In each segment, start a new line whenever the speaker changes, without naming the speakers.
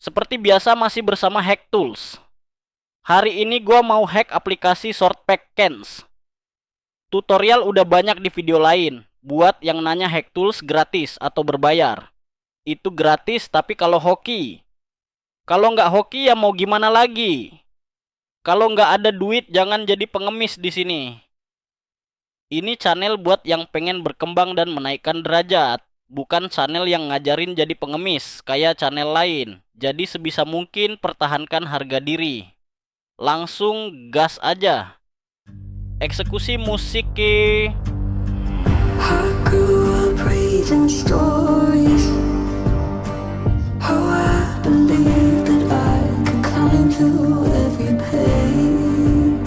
Seperti biasa masih bersama Hack Tools. Hari ini gua mau hack aplikasi Shortpack Cans. Tutorial udah banyak di video lain. Buat yang nanya Hack Tools gratis atau berbayar. Itu gratis tapi kalau hoki. Kalau nggak hoki ya mau gimana lagi? Kalau nggak ada duit jangan jadi pengemis di sini. Ini channel buat yang pengen berkembang dan menaikkan derajat. Bukan channel yang ngajarin jadi pengemis kayak channel lain. Jadi sebisa mungkin pertahankan harga diri. Langsung gas aja. Eksekusi musik ke.
I grew up reading stories. How I believed that I could climb through every pain.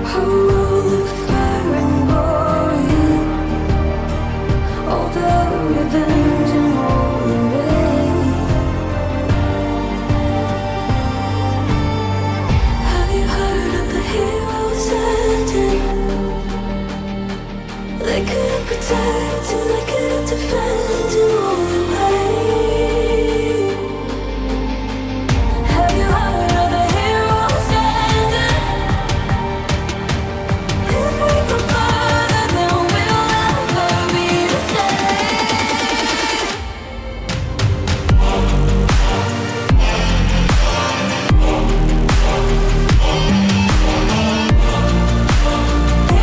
How all the fire and glory, all the revenge and all the rain. Have you heard of the heroes ending? They couldn't protect and they couldn't defend in all the way. Have you heard of the heroes ending? If we go further, then we'll never be the same. Heroes ending.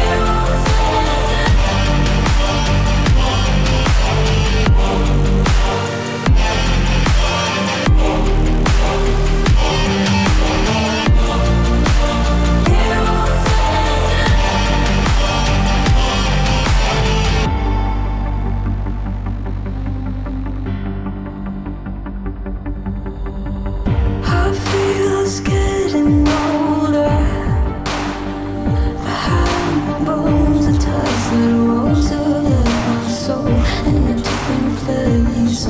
Heroes ending. I feel it's getting older. Behind my bones, attached to the walls of my soul in a different place.